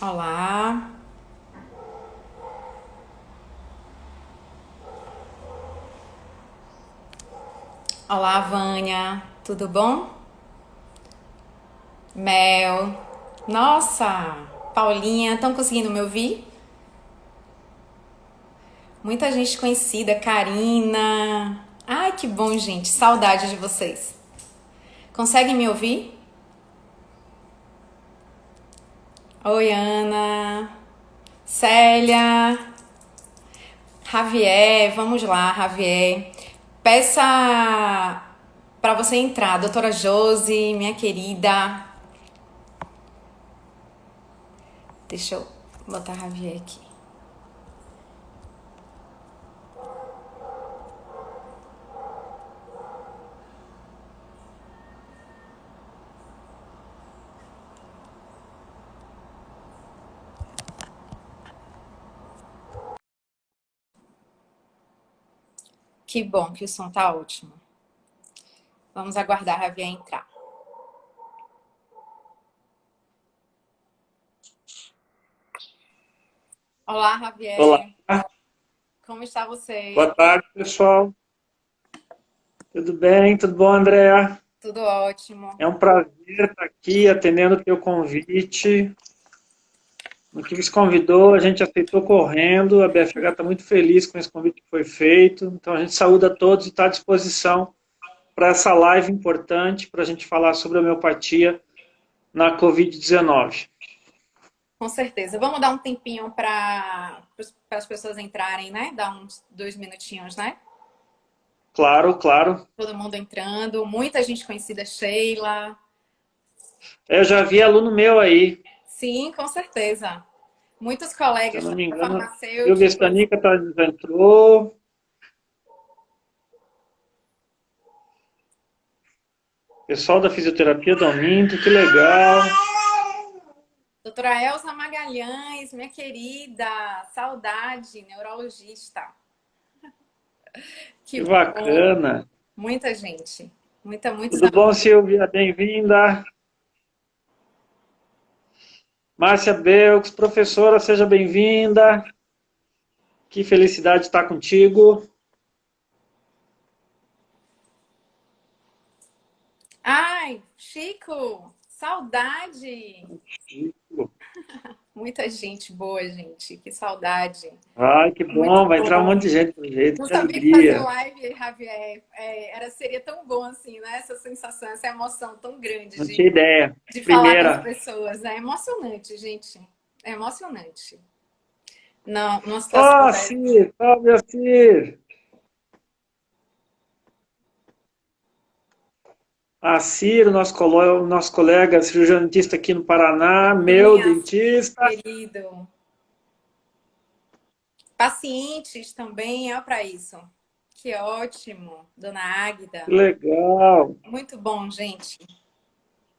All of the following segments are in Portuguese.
Olá, olá, Vânia, tudo bom? Mel, nossa, Paulinha, estão conseguindo me ouvir? Muita gente conhecida, Karina. Ai, que bom, gente, saudade de vocês. Conseguem me ouvir? Oi, Ana, Célia, Javier, vamos lá, Javier. Peça para você entrar, doutora Josi, minha querida. Deixa eu botar Javier aqui. Que bom que o som tá ótimo. Vamos aguardar a Javier entrar. Olá, Olá, Javier. Como está você? boa tarde, pessoal. Tudo bem? Tudo bom, Andréa? Tudo ótimo. É um prazer estar aqui atendendo o teu convite. No que nos convidou, a gente aceitou correndo. A BFH está muito feliz com esse convite que foi feito. Então, a gente saúda a todos e está à disposição para essa live importante para a gente falar sobre homeopatia na Covid-19. Com certeza. Vamos dar um tempinho para as pessoas entrarem, né? Dar uns 2 minutinhos, né? Claro, claro. Todo mundo entrando. Muita gente conhecida, Sheila. Eu já vi aluno meu aí, Sim, com certeza. Muitos se eu colegas não me engano. Silvia farmacêuticos. Stanica já entrou. Pessoal da fisioterapia do Minto, que legal. Doutora Elza Magalhães, minha querida. Saudade, neurologista. Que Que bom. bacana. Muita gente. Muitos Tudo bom, alunos. Silvia? Bem-vinda. Márcia Belks, professora, seja bem-vinda. Que felicidade estar contigo. Ai, Chico, saudade. Muita gente boa, gente. Que saudade. Ai, que Muito bom, vai entrar um monte bom. de gente pro jeito, Não que sabia que fazer alegria. live, Javier, seria tão bom assim, né? Essa sensação, essa emoção tão grande Não tinha ideia. de falar com as Primeira. pessoas. É emocionante, gente. É emocionante. Não, numa situação Ó, dessa. Cir, salve, Cir. A Cir, nosso colega cirurgião dentista aqui no Paraná, meu Minha filha, dentista. querido. Pacientes também é para isso. Que ótimo, dona Que Águida. legal. Muito bom, gente.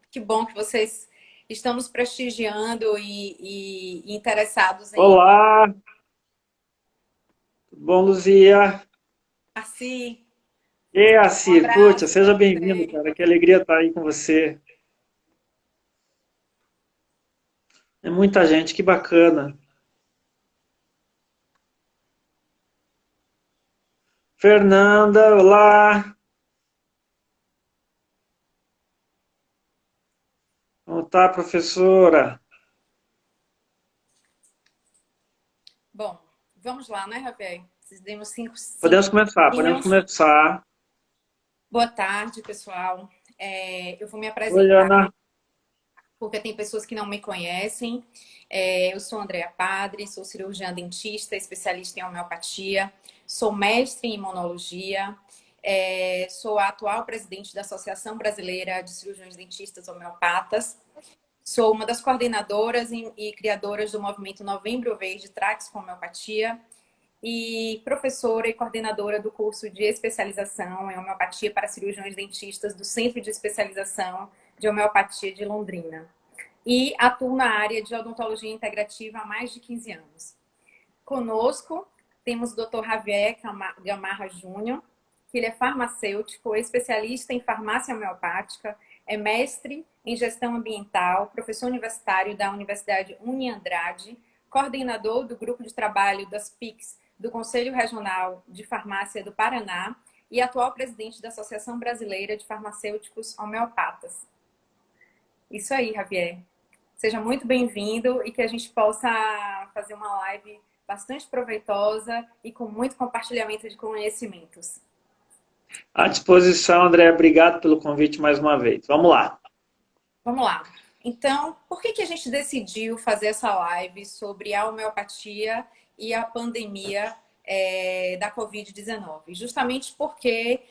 Que bom que vocês estão nos prestigiando e interessados em Olá, tudo bom, Luzia? assim. E Um Acir, puxa, abraço para seja bem-vindo, você. cara. Que alegria estar aí com você. É muita gente, que bacana. Fernanda, olá. Como tá, professora? Bom, vamos lá, né, Rafael? Demos cinco Podemos começar, podemos minutinhos. começar. Boa tarde, pessoal. Eu vou me Oi, apresentar, Ana. porque tem pessoas que não me conhecem. Eu sou Andréa Padre, sou cirurgiã dentista, especialista em homeopatia, sou mestre em imunologia, sou a atual presidente da Associação Brasileira de Cirurgiões Dentistas Homeopatas, sou uma das coordenadoras e criadoras do movimento Novembro Verde Trax com Homeopatia e professora e coordenadora do curso de especialização em homeopatia para cirurgiões dentistas do Centro de Especialização de Homeopatia de Londrina. E atuo na área de odontologia integrativa há mais de 15 anos. Conosco temos o Dr. Javier Gamarra Júnior, que ele é farmacêutico, especialista em farmácia homeopática, é mestre em gestão ambiental, professor universitário da Universidade Uniandrade, coordenador do grupo de trabalho das PICs do Conselho Regional de Farmácia do Paraná e atual presidente da Associação Brasileira de Farmacêuticos Homeopatas. Isso aí, Javier. Seja muito bem-vindo e que a gente possa fazer uma live bastante proveitosa e com muito compartilhamento de conhecimentos. À disposição, André. Obrigado pelo convite mais uma vez. Vamos lá. Vamos lá. Então, por que a gente decidiu fazer essa live sobre a homeopatia e a pandemia da Covid-19? Justamente porque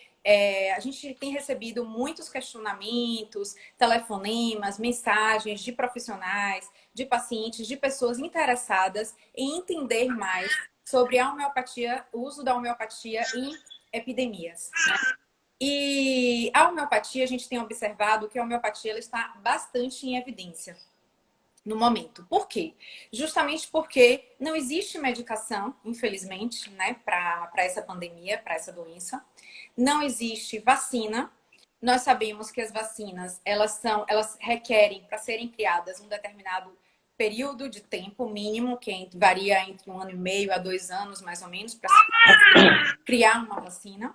a gente tem recebido muitos questionamentos, telefonemas, mensagens de profissionais, de pacientes, de pessoas interessadas em entender mais sobre a homeopatia, o uso da homeopatia em epidemias, né? E a homeopatia, a gente tem observado que a homeopatia ela está bastante em evidência no momento. Por quê? Justamente porque não existe medicação, infelizmente, né, para essa pandemia, para essa doença. Não existe vacina. Nós sabemos que as vacinas, elas requerem, para serem criadas, um determinado período de tempo mínimo, que varia entre 1 ano e meio a 2 anos, mais ou menos, para criar uma vacina.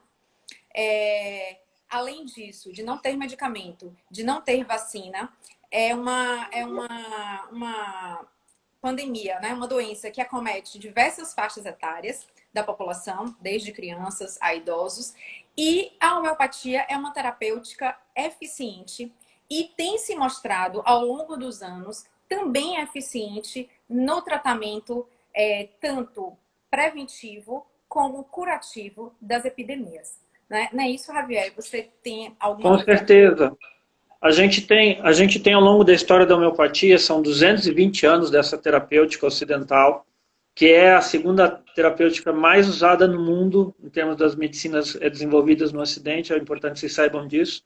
Além disso, de não ter medicamento, de não ter vacina, é uma pandemia, né? Uma doença que acomete diversas faixas etárias da população, desde crianças a idosos. E a homeopatia é uma terapêutica eficiente e tem se mostrado ao longo dos anos também eficiente no tratamento tanto preventivo como curativo das epidemias. Não é isso, Javier? Você tem alguma Com certeza. A gente tem ao longo da história da homeopatia, são 220 anos dessa terapêutica ocidental, que é a segunda terapêutica mais usada no mundo, em termos das medicinas desenvolvidas no Ocidente, é importante que vocês saibam disso.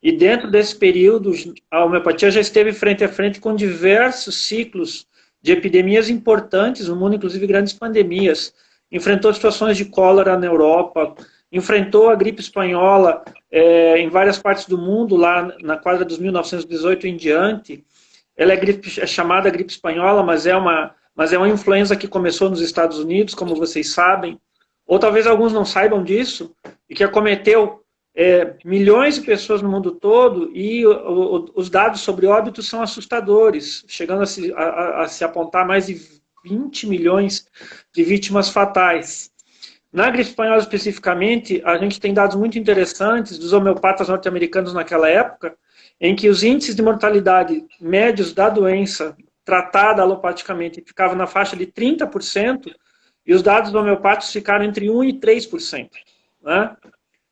E dentro desse período, a homeopatia já esteve frente a frente com diversos ciclos de epidemias importantes no mundo, inclusive grandes pandemias. Enfrentou situações de cólera na Europa, enfrentou a gripe espanhola em várias partes do mundo, lá na quadra dos 1918 em diante. Ela é chamada gripe espanhola, mas é uma influenza que começou nos Estados Unidos, como vocês sabem, ou talvez alguns não saibam disso, e que acometeu milhões de pessoas no mundo todo, e os dados sobre óbitos são assustadores, chegando a se apontar mais de 20 milhões de vítimas fatais. Na gripe espanhola especificamente, a gente tem dados muito interessantes dos homeopatas norte-americanos naquela época, em que os índices de mortalidade médios da doença tratada alopaticamente ficavam na faixa de 30%, e os dados homeopáticos ficaram entre 1% e 3%. Né?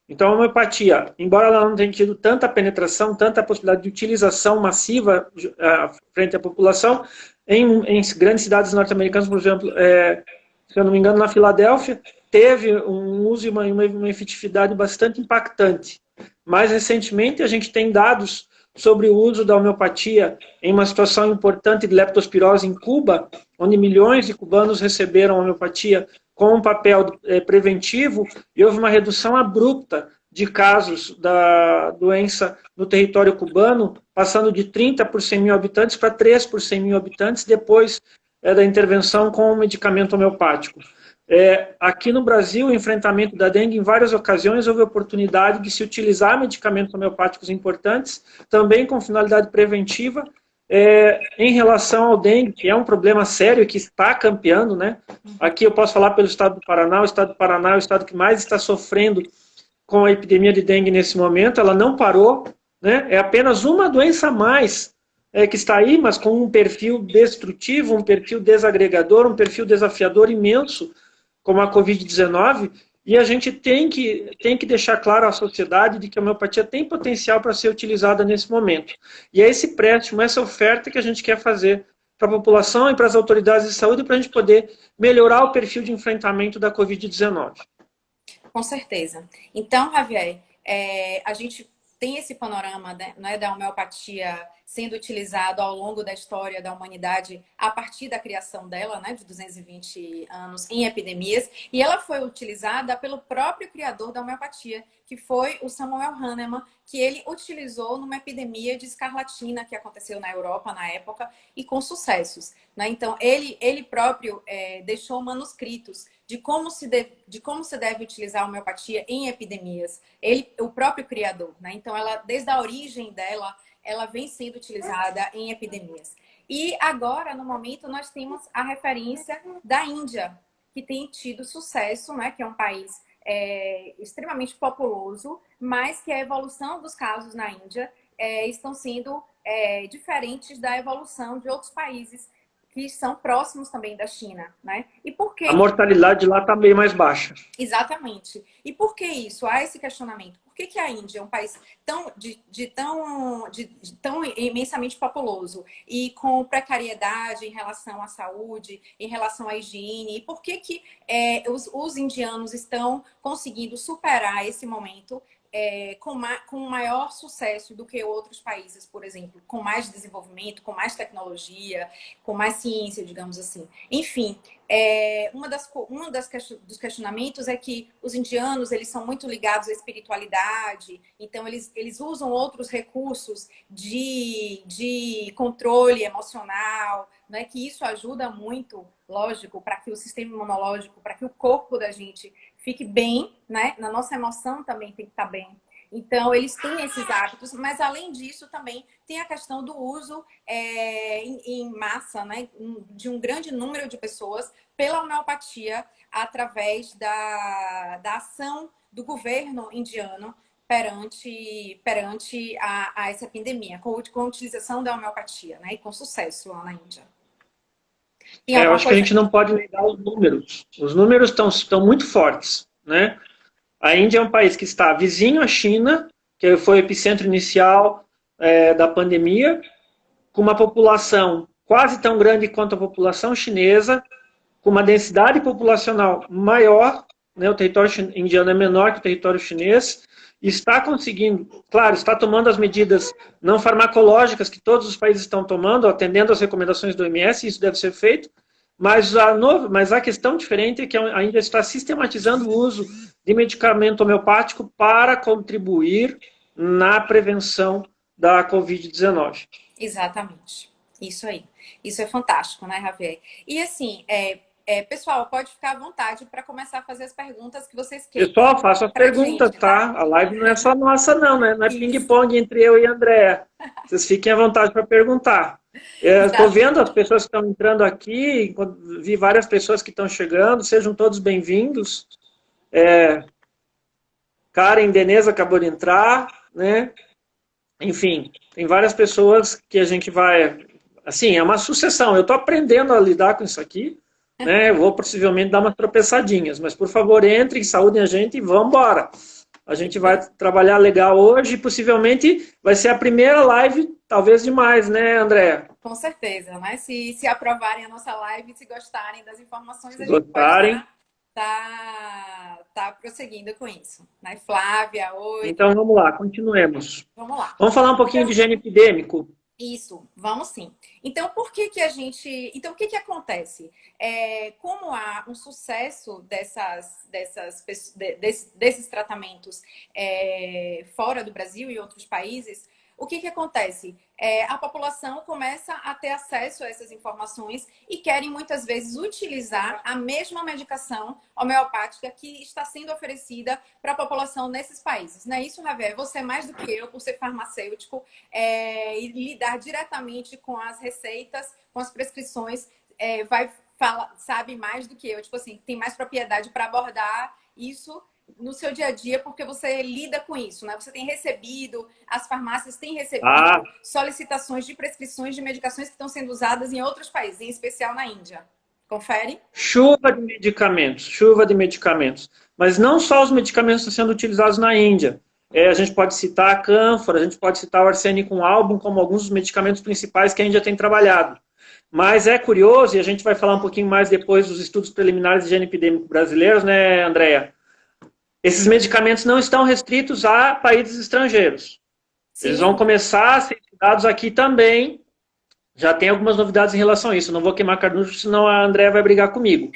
Então, a homeopatia, embora ela não tenha tido tanta penetração, tanta possibilidade de utilização massiva frente à população, em grandes cidades norte-americanas, por exemplo, se eu não me engano, na Filadélfia, teve um uso e uma efetividade bastante impactante. Mais recentemente, a gente tem dados sobre o uso da homeopatia em uma situação importante de leptospirose em Cuba, onde milhões de cubanos receberam homeopatia com um papel preventivo, e houve uma redução abrupta de casos da doença no território cubano, passando de 30 por 100 mil habitantes para 3 por 100 mil habitantes, depois da intervenção com o medicamento homeopático. Aqui no Brasil, o enfrentamento da dengue, em várias ocasiões, houve oportunidade de se utilizar medicamentos homeopáticos importantes, também com finalidade preventiva, em relação ao dengue, que é um problema sério que está campeando, né? Aqui eu posso falar pelo estado do Paraná. O estado do Paraná é o estado que mais está sofrendo com a epidemia de dengue nesse momento. Ela não parou, né? É apenas uma doença a mais que está aí, mas com um perfil destrutivo, um perfil desagregador, um perfil desafiador imenso, como a Covid-19, e a gente tem que deixar claro à sociedade de que a homeopatia tem potencial para ser utilizada nesse momento. E é esse préstimo, essa oferta que a gente quer fazer para a população e para as autoridades de saúde para a gente poder melhorar o perfil de enfrentamento da Covid-19. Com certeza. Então, Javier, a gente tem esse panorama, né, da homeopatia sendo utilizado ao longo da história da humanidade a partir da criação dela, né, de 220 anos, em epidemias, e ela foi utilizada pelo próprio criador da homeopatia, que foi o Samuel Hahnemann, que ele utilizou numa epidemia de escarlatina que aconteceu na Europa na época e com sucessos, né? Então, ele próprio deixou manuscritos de como se deve utilizar a homeopatia em epidemias. Ele, o próprio criador, né? Então, ela, desde a origem dela, ela vem sendo utilizada em epidemias. E agora, no momento, nós temos a referência da Índia, que tem tido sucesso, né? Que é um país extremamente populoso, mas que a evolução dos casos na Índia estão sendo diferentes da evolução de outros países que são próximos também da China, né? E por que A mortalidade lá está bem mais baixa. Exatamente. E por que isso? Há esse questionamento. Por que a Índia é um país tão imensamente populoso e com precariedade em relação à saúde, em relação à higiene? E por que os indianos estão conseguindo superar esse momento com maior sucesso do que outros países, por exemplo, com mais desenvolvimento, com mais tecnologia, com mais ciência, digamos assim. Enfim, dos questionamentos é que os indianos eles são muito ligados à espiritualidade, então eles usam outros recursos de controle emocional, né, que isso ajuda muito, lógico, para que o sistema imunológico, para que o corpo da gente fique bem, né? Na nossa emoção também tem que estar bem. Então, eles têm esses hábitos, mas além disso também tem a questão do uso em massa, né? De um grande número de pessoas pela homeopatia através da ação do governo indiano perante a essa epidemia, com a utilização da homeopatia, né? E com sucesso lá na Índia. Eu acho que a gente não pode negar os números. Os números estão muito fortes, né? A Índia é um país que está vizinho à China, que foi o epicentro inicial da pandemia, com uma população quase tão grande quanto a população chinesa, com uma densidade populacional maior, né? O território indiano é menor que o território chinês, e está conseguindo, claro, está tomando as medidas não farmacológicas que todos os países estão tomando, atendendo às recomendações do OMS, isso deve ser feito, mas a questão diferente é que a Índia está sistematizando o uso de medicamento homeopático para contribuir na prevenção da Covid-19. Exatamente. Isso aí. Isso é fantástico, né, Javier? E assim, pessoal, pode ficar à vontade para começar a fazer as perguntas que vocês queiram. Pessoal, façam as perguntas, gente, tá? A live não é só nossa, não, né? Não é ping-pong entre eu e a Andréa. Vocês fiquem à vontade para perguntar. Estou vendo as pessoas que estão entrando aqui, vi várias pessoas que estão chegando, sejam todos bem-vindos. Karen Deneza acabou de entrar, né? Enfim, tem várias pessoas que a gente vai... Assim, é uma sucessão. Eu estou aprendendo a lidar com isso aqui, né? Eu vou possivelmente dar umas tropeçadinhas, mas por favor, entrem, saúdem a gente e vamos embora. A gente vai trabalhar legal hoje e possivelmente vai ser a primeira live, talvez demais, né, Andréa? Com certeza, né? Se aprovarem a nossa live, se gostarem das informações, se a gente gostarem, pode tá prosseguindo com isso. Né? Flávia, oi. Então vamos lá, continuemos. Vamos lá. Vamos falar um pouquinho de higiene epidêmico. Isso, vamos sim. Então, por que que a gente... Então, o que que acontece? Como há um sucesso desses tratamentos fora do Brasil e outros países, o que que acontece? A população começa a ter acesso a essas informações e querem muitas vezes utilizar a mesma medicação homeopática que está sendo oferecida para a população nesses países. Não é isso, Javier? Você mais do que eu, por ser farmacêutico, e lidar diretamente com as receitas, com as prescrições, sabe mais do que eu. Tipo assim, tem mais propriedade para abordar isso no seu dia a dia, porque você lida com isso, né? Você tem recebido, as farmácias têm recebido solicitações de prescrições de medicações que estão sendo usadas em outros países, em especial na Índia. Confere? Chuva de medicamentos. Mas não só os medicamentos estão sendo utilizados na Índia. A gente pode citar a cânfora, a gente pode citar o arsênico álbum como alguns dos medicamentos principais que a Índia tem trabalhado. Mas é curioso, e a gente vai falar um pouquinho mais depois dos estudos preliminares de higiene epidêmico brasileiros, né, Andréa? Esses medicamentos não estão restritos a países estrangeiros. Sim. Eles vão começar a ser estudados aqui também, Já tem algumas novidades em relação a isso. Não vou queimar cartucho, senão a Andrea vai brigar comigo.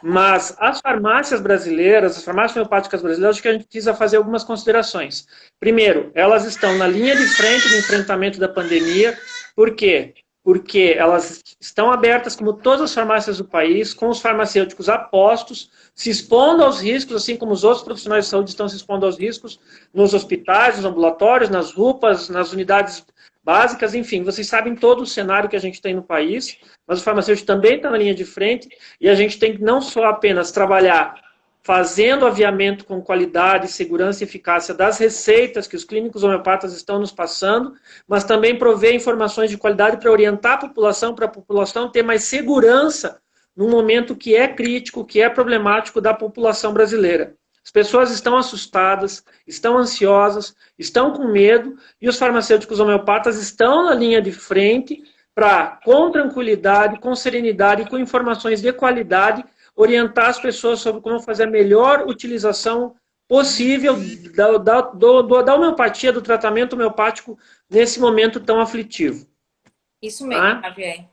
Mas as farmácias brasileiras, as farmácias homeopáticas brasileiras, acho que a gente precisa fazer algumas considerações. Primeiro, elas estão na linha de frente do enfrentamento da pandemia. Por quê? Porque elas estão abertas, como todas as farmácias do país, com os farmacêuticos a postos, se expondo aos riscos, assim como os outros profissionais de saúde estão se expondo aos riscos nos hospitais, nos ambulatórios, nas UPAs, nas unidades básicas, enfim, vocês sabem todo o cenário que a gente tem no país, mas o farmacêutico também está na linha de frente e a gente tem que não só apenas trabalhar fazendo aviamento com qualidade, segurança e eficácia das receitas que os clínicos homeopatas estão nos passando, mas também prover informações de qualidade para orientar para a população ter mais segurança num momento que é crítico, que é problemático da população brasileira. As pessoas estão assustadas, estão ansiosas, estão com medo e os farmacêuticos homeopatas estão na linha de frente para, com tranquilidade, com serenidade e com informações de qualidade, orientar as pessoas sobre como fazer a melhor utilização possível da homeopatia, do tratamento homeopático nesse momento tão aflitivo. Isso mesmo, Tá? Javier.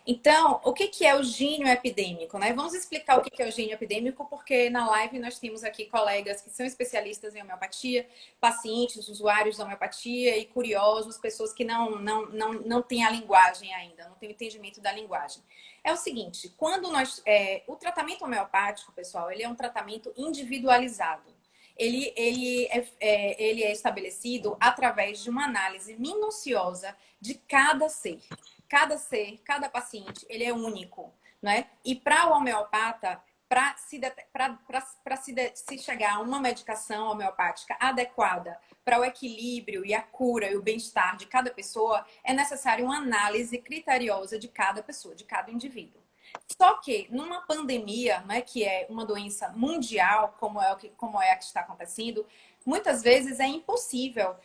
Então, o que que é o gênio epidêmico, né? Vamos explicar o que que é o gênio epidêmico, porque na live nós temos aqui colegas que são especialistas em homeopatia, pacientes, usuários da homeopatia e curiosos, pessoas que não têm a linguagem ainda, não têm o entendimento da linguagem. É o seguinte, quando o tratamento homeopático, pessoal, ele é um tratamento individualizado. Ele é estabelecido através de uma análise minuciosa de cada ser. Cada ser, cada paciente, ele é único, né? E para o homeopata, para se chegar a uma medicação homeopática adequada para o equilíbrio e a cura e o bem-estar de cada pessoa, é necessário uma análise criteriosa de cada pessoa, de cada indivíduo. Só que numa pandemia, né, que é uma doença mundial, como é a que está acontecendo, muitas vezes é impossível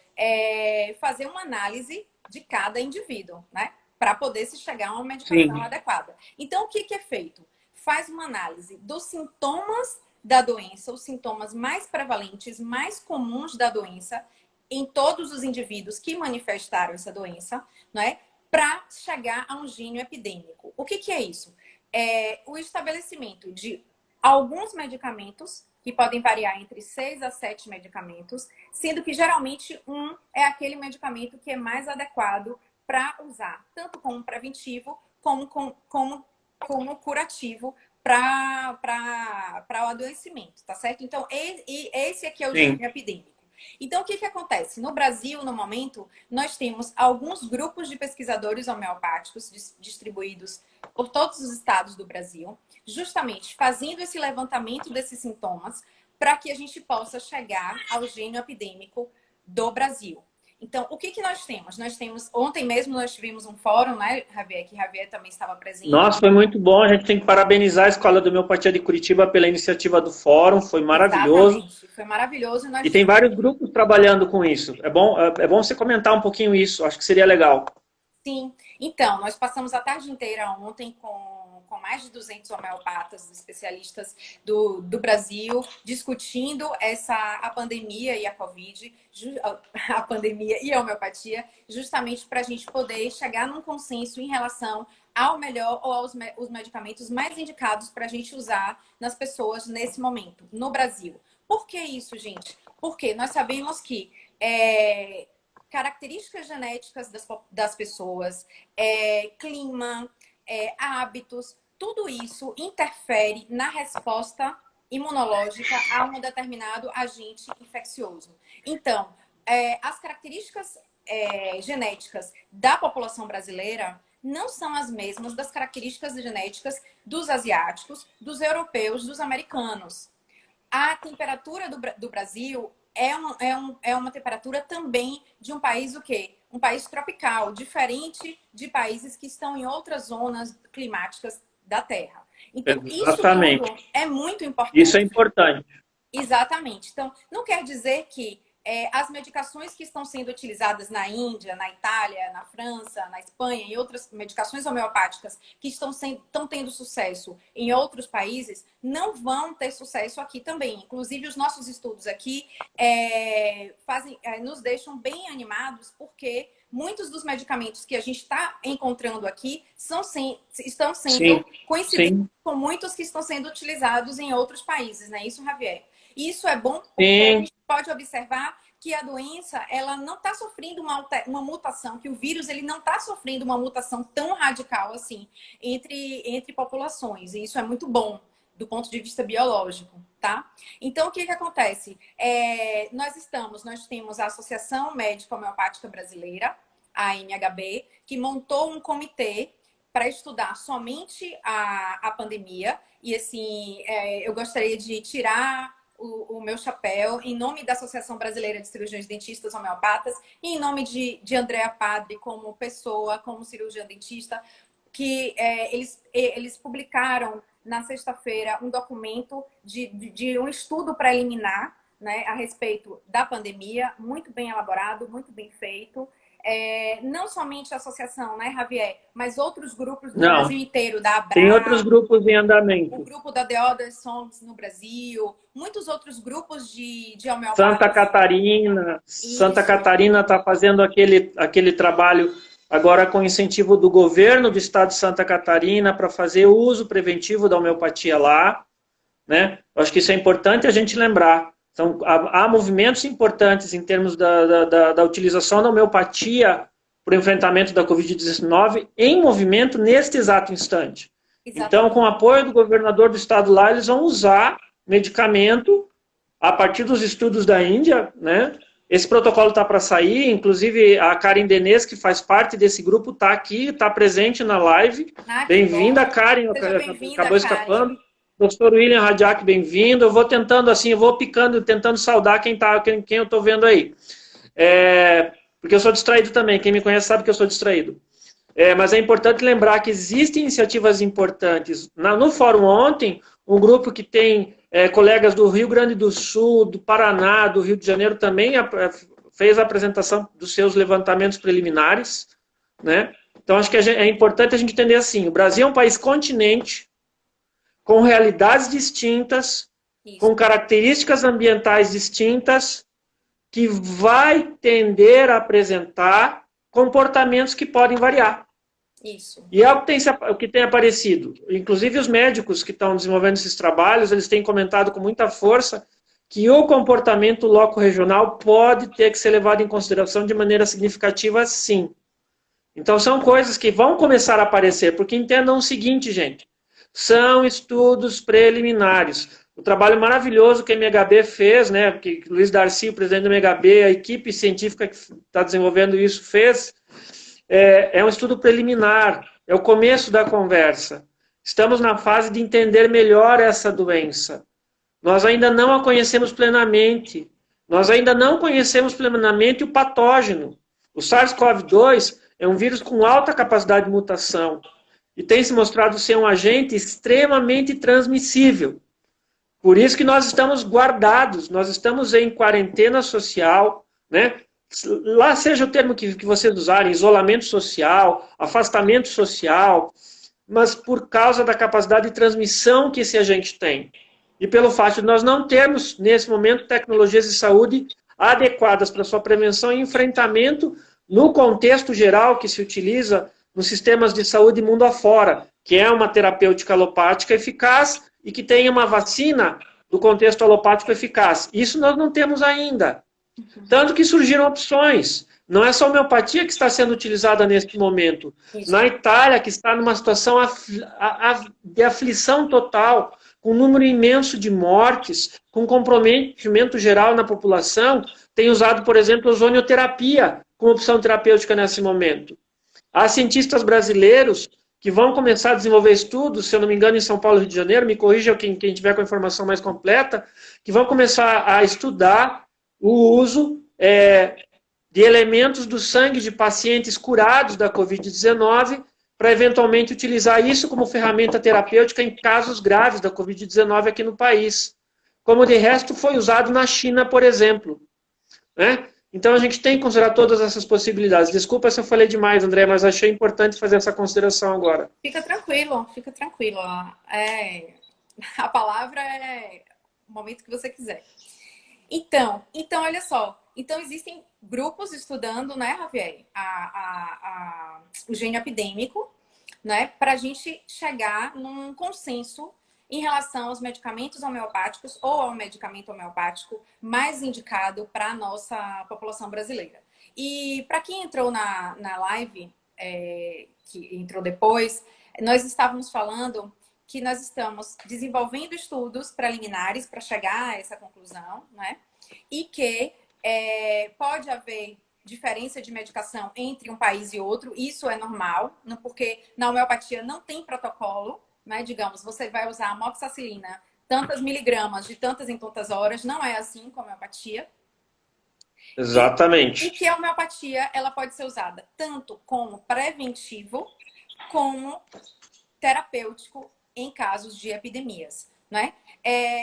fazer uma análise de cada indivíduo, né? Para poder se chegar a uma medicação Sim. adequada. Então, o que é feito? Faz uma análise dos sintomas da doença, os sintomas mais prevalentes, mais comuns da doença, em todos os indivíduos que manifestaram essa doença, né? Para chegar a um gênio epidêmico. O que é isso? É o estabelecimento de alguns medicamentos, que podem variar entre 6 a 7 medicamentos, sendo que geralmente um é aquele medicamento que é mais adequado para usar, tanto como preventivo, como curativo para o adoecimento, tá certo? Então, esse aqui é o gênio epidêmico. Então, o que acontece? No Brasil, no momento, nós temos alguns grupos de pesquisadores homeopáticos distribuídos por todos os estados do Brasil, justamente fazendo esse levantamento desses sintomas para que a gente possa chegar ao gênio epidêmico do Brasil. Então, o que nós temos? Ontem mesmo nós tivemos um fórum, né, Javier, que Javier também estava presente. Nossa, foi muito bom. A gente tem que parabenizar a Escola de Homeopatia de Curitiba pela iniciativa do fórum. Foi maravilhoso. Exatamente, foi maravilhoso. E tem vários grupos trabalhando com isso. É bom você comentar um pouquinho isso. Acho que seria legal. Sim. Então, nós passamos a tarde inteira ontem com mais de 200 homeopatas, especialistas do Brasil, discutindo a pandemia e a Covid, a pandemia e a homeopatia, justamente para a gente poder chegar num consenso em relação ao melhor ou aos os medicamentos mais indicados para a gente usar nas pessoas nesse momento, no Brasil. Por que isso, gente? Porque nós sabemos que características genéticas das pessoas, clima, hábitos, tudo isso interfere na resposta imunológica a um determinado agente infeccioso. Então, as características genéticas da população brasileira não são as mesmas das características genéticas dos asiáticos, dos europeus, dos americanos. A temperatura do Brasil é uma temperatura também de um país o quê? Um país tropical, diferente de países que estão em outras zonas climáticas da Terra. Então, Exatamente. isso tudo é muito importante. Isso é importante. Exatamente. Então, não quer dizer que as medicações que estão sendo utilizadas na Índia, na Itália, na França, na Espanha e outras medicações homeopáticas que estão tendo sucesso em outros países, não vão ter sucesso aqui também. Inclusive, os nossos estudos aqui nos deixam bem animados, porque muitos dos medicamentos que a gente está encontrando aqui estão sendo Sim, coincidentes sim, com muitos que estão sendo utilizados em outros países, né? Isso, Javier. E isso é bom porque a sim. gente pode observar que a doença ela não está sofrendo uma mutação, que o vírus ele não está sofrendo uma mutação tão radical assim entre populações. E isso é muito bom do ponto de vista biológico, tá? Então, o que que acontece? Nós temos a Associação Médica Homeopática Brasileira, a AMHB, que montou um comitê para estudar somente a pandemia. E, assim, eu gostaria de tirar o meu chapéu em nome da Associação Brasileira de Cirurgiões Dentistas Homeopatas e em nome de Andréa Padre como pessoa, como cirurgiã dentista, que eles publicaram na sexta-feira um documento de um estudo preliminar, né, a respeito da pandemia, muito bem elaborado, muito bem feito. Não somente a associação, né, Javier, mas outros grupos no Não, Brasil inteiro, da tem outros ABRA, grupos em o andamento. grupo da The Other Songs no Brasil, muitos outros grupos de Santa homeopatas. Catarina, Santa Isso, Catarina está fazendo aquele trabalho agora com incentivo do governo do estado de Santa Catarina para fazer o uso preventivo da homeopatia lá, né? Eu acho que isso é importante a gente lembrar. Então, há movimentos importantes em termos da utilização da homeopatia para o enfrentamento da Covid-19 em movimento neste exato instante. Então, com o exatamente. apoio do governador do estado lá, eles vão usar medicamento a partir dos estudos da Índia, né? Esse protocolo está para sair, inclusive a Karen Denez, que faz parte desse grupo, está aqui, está presente na live. Ah, que Bem-vinda, bom. Karen, Seja bem-vinda, acabou Karen. escapando. Doutor William Radiak, bem-vindo. Eu vou tentando assim, eu vou picando, tentando saudar quem eu estou vendo aí. Porque eu sou distraído também, quem me conhece sabe que eu sou distraído. Mas é importante lembrar que existem iniciativas importantes. No fórum ontem, um grupo que tem colegas do Rio Grande do Sul, do Paraná, do Rio de Janeiro também fez a apresentação dos seus levantamentos preliminares, né? Então, acho que é importante a gente entender assim, o Brasil é um país continente, com realidades distintas, Isso, com características ambientais distintas, que vai tender a apresentar comportamentos que podem variar. isso. E é o que tem aparecido. Inclusive os médicos que estão desenvolvendo esses trabalhos, eles têm comentado com muita força que o comportamento loco-regional pode ter que ser levado em consideração de maneira significativa, sim. Então são coisas que vão começar a aparecer, porque entendam o seguinte, gente, são estudos preliminares. O trabalho maravilhoso que a MHB fez, né, que Luiz Darcy, o presidente da MHB, a equipe científica que está desenvolvendo isso fez, é um estudo preliminar, é o começo da conversa. Estamos na fase de entender melhor essa doença. Nós ainda não a conhecemos plenamente. Nós ainda não conhecemos plenamente o patógeno. O SARS-CoV-2 é um vírus com alta capacidade de mutação e tem se mostrado ser um agente extremamente transmissível. Por isso que nós estamos guardados, nós estamos em quarentena social, né? Lá seja o termo que vocês usarem, isolamento social, afastamento social, mas por causa da capacidade de transmissão que esse agente tem. E pelo fato de nós não termos, nesse momento, tecnologias de saúde adequadas para sua prevenção e enfrentamento no contexto geral que se utiliza nos sistemas de saúde mundo afora, que é uma terapêutica alopática eficaz e que tenha uma vacina do contexto alopático eficaz. Isso nós não temos ainda. Tanto que surgiram opções. Não é só a homeopatia que está sendo utilizada neste momento. Isso. Na Itália, que está numa situação de aflição total, com um número imenso de mortes, com comprometimento geral na população, tem usado, por exemplo, a ozonioterapia como opção terapêutica nesse momento. Há cientistas brasileiros que vão começar a desenvolver estudos, se eu não me engano, em São Paulo e Rio de Janeiro, me corrija quem tiver com a informação mais completa, que vão começar a estudar o uso de elementos do sangue de pacientes curados da Covid-19 para eventualmente utilizar isso como ferramenta terapêutica em casos graves da Covid-19 aqui no país. Como de resto foi usado na China, por exemplo. Né? Então a gente tem que considerar todas essas possibilidades. Desculpa se eu falei demais, André, mas achei importante fazer essa consideração agora. Fica tranquilo, fica tranquilo. A palavra é o momento que você quiser. Então, olha só. Então, existem grupos estudando, né, Javier, o gênio epidêmico, né, para a gente chegar num consenso em relação aos medicamentos homeopáticos ou ao medicamento homeopático mais indicado para a nossa população brasileira. E para quem entrou na live, que entrou depois, nós estávamos falando que nós estamos desenvolvendo estudos preliminares para chegar a essa conclusão, né? E que pode haver diferença de medicação entre um país e outro, isso é normal, porque na homeopatia não tem protocolo, né? Digamos, você vai usar amoxicilina, tantas miligramas de tantas em tantas horas, não é assim com a homeopatia. E Exatamente. que a homeopatia ela pode ser usada tanto como preventivo como terapêutico em casos de epidemias, né?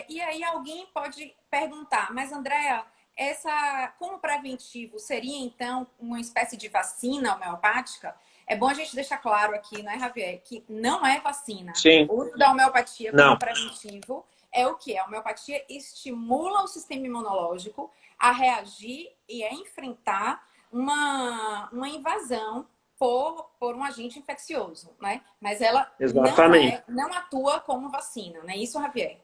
E aí alguém pode perguntar, mas Andréa, como preventivo seria então uma espécie de vacina homeopática? É bom a gente deixar claro aqui, né, Javier, que não é vacina. Sim. O uso da homeopatia como Não. preventivo é o que? A homeopatia estimula o sistema imunológico a reagir e a enfrentar uma invasão por um agente infeccioso, né? Mas ela Exatamente. não atua como vacina, não é isso, Javier?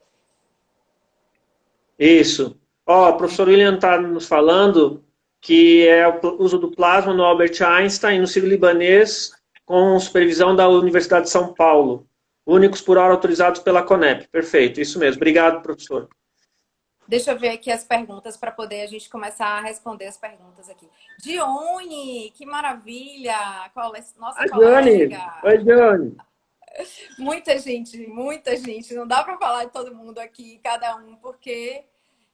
Isso. Ó, o professor William está nos falando que é o uso do plasma no Albert Einstein, no Sírio-Libanês, com supervisão da Universidade de São Paulo. Únicos por hora autorizados pela CONEP. Perfeito, isso mesmo. Obrigado, professor. Deixa eu ver aqui as perguntas para poder a gente começar a responder as perguntas aqui. Dione, que maravilha! Nossa A Johnny. colega! Oi, Johnny. Muita gente, muita gente. Não dá para falar de todo mundo aqui, cada um, porque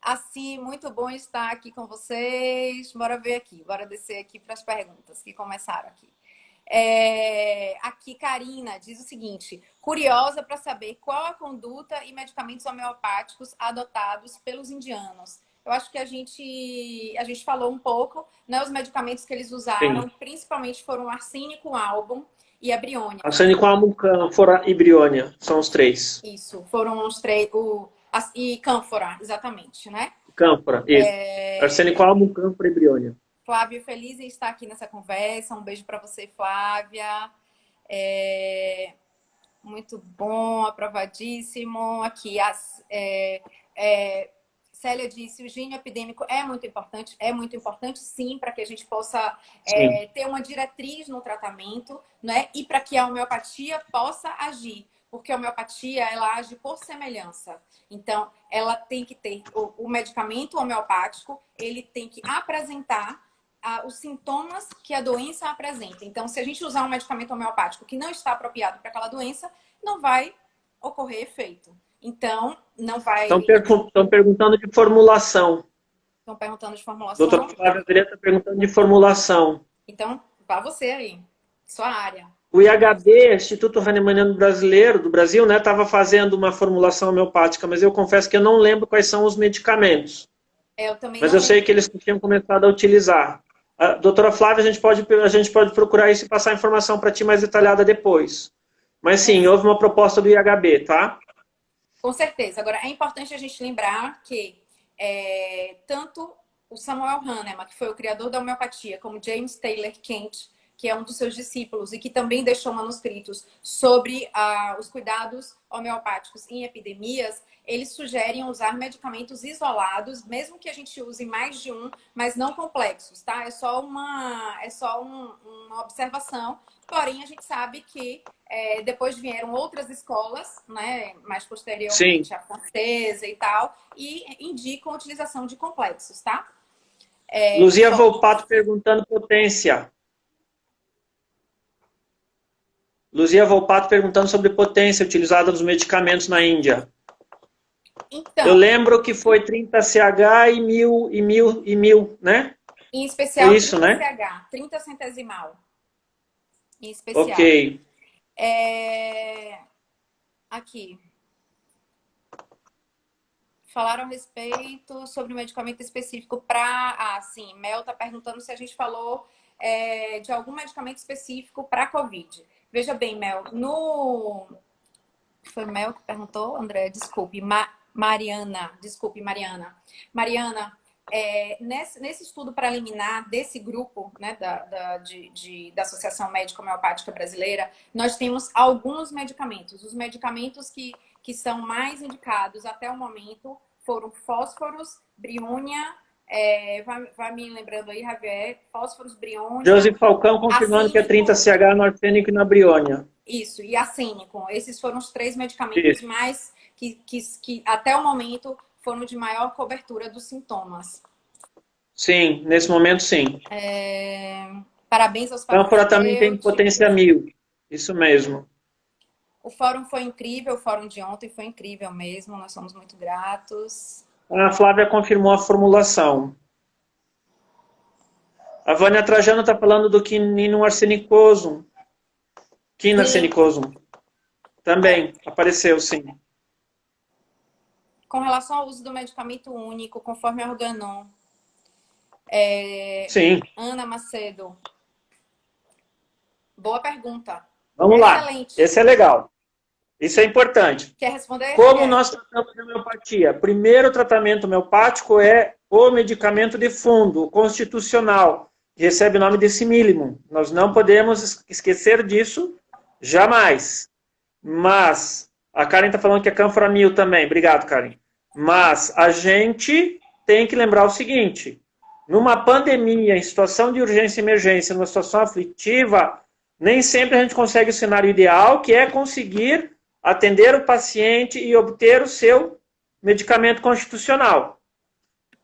assim, muito bom estar aqui com vocês. Bora ver aqui, bora descer aqui para as perguntas que começaram aqui. Aqui, Karina diz o seguinte: curiosa para saber qual a conduta e medicamentos homeopáticos adotados pelos indianos. Eu acho que a gente falou um pouco, né? Os medicamentos que eles usaram, Sim. principalmente foram arsênico, álbum e a briônia. Arsênico, cânfora e briônia. São os três. Isso, foram os três. E cânfora, exatamente, né? Cânfora, isso. Arsênico, cânfora e briônia. Flávia, feliz em estar aqui nessa conversa. Um beijo para você, Flávia. Muito bom, aprovadíssimo. Aqui, Célia disse, o gênio epidêmico é muito importante sim, para que a gente possa ter uma diretriz no tratamento, né? E para que a homeopatia possa agir, porque a homeopatia, ela age por semelhança. Então, ela tem que ter, o medicamento homeopático, ele tem que apresentar os sintomas que a doença apresenta. Então, se a gente usar um medicamento homeopático que não está apropriado para aquela doença, não vai ocorrer efeito. Então, não vai... Estão perguntando de formulação. Estão perguntando de formulação. Doutora Flávia Adriana está perguntando de formulação. Então, vá você aí. Sua área. O IHB, Instituto Hahnemanniano Brasileiro, do Brasil, né, estava fazendo uma formulação homeopática, mas eu confesso que eu não lembro quais são os medicamentos. Eu também mas não eu sei que eles tinham começado a utilizar. Doutora Flávia, a gente pode procurar isso e passar a informação para ti mais detalhada depois. Mas sim, houve uma proposta do IHB, tá? Com certeza. Agora, é importante a gente lembrar que tanto o Samuel Hahnemann, que foi o criador da homeopatia, como James Taylor Kent, que é um dos seus discípulos e que também deixou manuscritos sobre os cuidados homeopáticos em epidemias, eles sugerem usar medicamentos isolados, mesmo que a gente use mais de um, mas não complexos, tá? É só uma observação. Porém, a gente sabe que depois vieram outras escolas, né, mais posteriormente, sim, a francesa e tal, e indicam a utilização de complexos, tá? Luzia Volpato perguntando potência. Luzia Volpato perguntando sobre potência utilizada nos medicamentos na Índia. Então, eu lembro que foi 30 CH e 1000, né? Em especial, isso, 30 né? CH, 30 centesimal. Em especial. Ok. Aqui. Falaram a respeito sobre o medicamento específico para... sim, Mel está perguntando se a gente falou de algum medicamento específico para COVID. Veja bem, Mel, Foi Mel que perguntou, André? Desculpe. Mariana. Desculpe, Mariana. Mariana, Nesse estudo preliminar desse grupo, né, da Associação Médica Homeopática Brasileira, nós temos alguns medicamentos. Os medicamentos que são mais indicados até o momento foram fósforos, briônia, vai me lembrando aí, Javier, fósforos, briônia... José Falcão confirmando que é 30CH no arsênico e na briônia. Isso, e arsênico. Esses foram os 3 medicamentos Isso. mais que até o momento foram de maior cobertura dos sintomas. Sim, nesse momento sim. Parabéns aos Cânfora também tem potência 1000. Isso mesmo. O fórum foi incrível, o fórum de ontem foi incrível mesmo, nós somos muito gratos. A Flávia confirmou a formulação. A Vânia Trajano está falando do quinino arsenicosum. Quina arsenicosum. Também apareceu, sim. Com relação ao uso do medicamento único, conforme a Organon. Sim. Ana Macedo. Boa pergunta. Vamos Excelente. lá. Esse é legal. Isso é importante. Quer responder? Como nós tratamos de homeopatia? Primeiro tratamento homeopático é o medicamento de fundo, o constitucional, que recebe o nome de simílimum. Nós não podemos esquecer disso jamais. Mas, a Karen está falando que é cânfora 1000 também. Obrigado, Karen. Mas a gente tem que lembrar o seguinte, numa pandemia, em situação de urgência e emergência, numa situação aflitiva, nem sempre a gente consegue o cenário ideal, que é conseguir atender o paciente e obter o seu medicamento constitucional.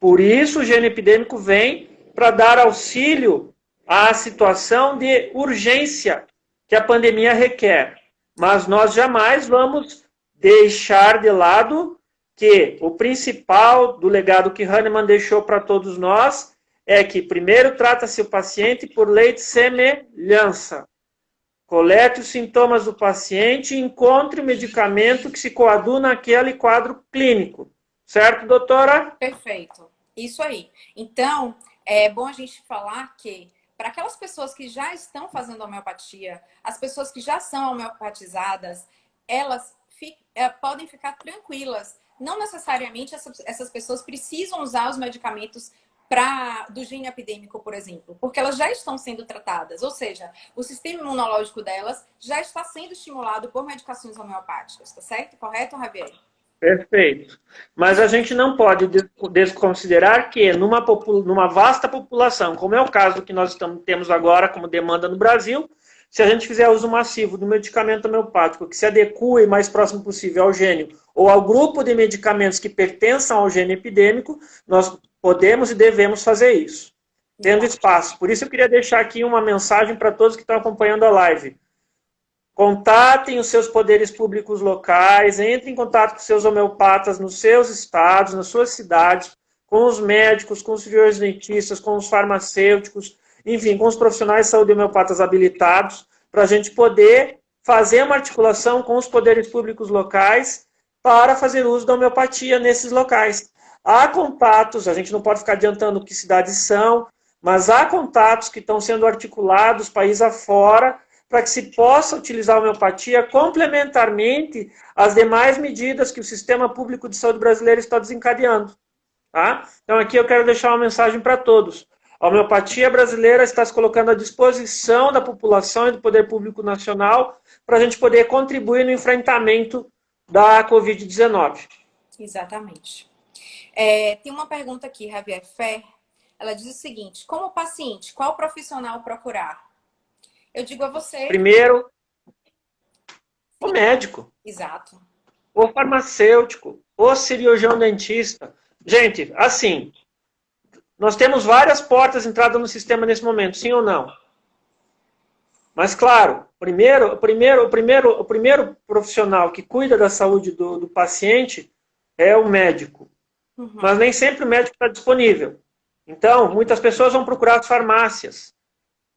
Por isso, o gene epidêmico vem para dar auxílio à situação de urgência que a pandemia requer. Mas nós jamais vamos deixar de lado que o principal do legado que Hahnemann deixou para todos nós é que primeiro trata-se o paciente por lei de semelhança. Colete os sintomas do paciente e encontre o medicamento que se coaduna naquele quadro clínico. Certo, doutora? Perfeito. Isso aí. Então, é bom a gente falar que para aquelas pessoas que já estão fazendo homeopatia, as pessoas que já são homeopatizadas, elas podem ficar tranquilas. Não necessariamente essas pessoas precisam usar os medicamentos do gene epidêmico, por exemplo, porque elas já estão sendo tratadas, ou seja, o sistema imunológico delas já está sendo estimulado por medicações homeopáticas, tá certo? Correto, Javier? Perfeito. Mas a gente não pode desconsiderar que numa vasta população, como é o caso que nós temos agora como demanda no Brasil, se a gente fizer uso massivo do medicamento homeopático que se adeque mais próximo possível ao gene ou ao grupo de medicamentos que pertençam ao gene epidêmico, nós podemos e devemos fazer isso, tendo espaço. Por isso eu queria deixar aqui uma mensagem para todos que estão acompanhando a live. Contatem os seus poderes públicos locais, entrem em contato com seus homeopatas nos seus estados, nas suas cidades, com os médicos, com os cirurgiões dentistas, com os farmacêuticos, enfim, com os profissionais de saúde homeopatas habilitados, para a gente poder fazer uma articulação com os poderes públicos locais para fazer uso da homeopatia nesses locais. Há contatos, a gente não pode ficar adiantando que cidades são, mas há contatos que estão sendo articulados país afora para que se possa utilizar a homeopatia complementarmente às demais medidas que o Sistema Público de Saúde brasileiro está desencadeando. Tá? Então aqui eu quero deixar uma mensagem para todos. A homeopatia brasileira está se colocando à disposição da população e do poder público nacional para a gente poder contribuir no enfrentamento da Covid-19. Exatamente. Tem uma pergunta aqui, Javier Fer. Ela diz o seguinte: como paciente, qual profissional procurar? Eu digo a você... Primeiro, o médico. Exato. O farmacêutico, o cirurgião dentista. Gente, assim, nós temos várias portas de entrada no sistema nesse momento, sim ou não? Mas, claro, o primeiro profissional que cuida da saúde do paciente é o médico. Uhum. Mas nem sempre o médico está disponível. Então, muitas pessoas vão procurar as farmácias.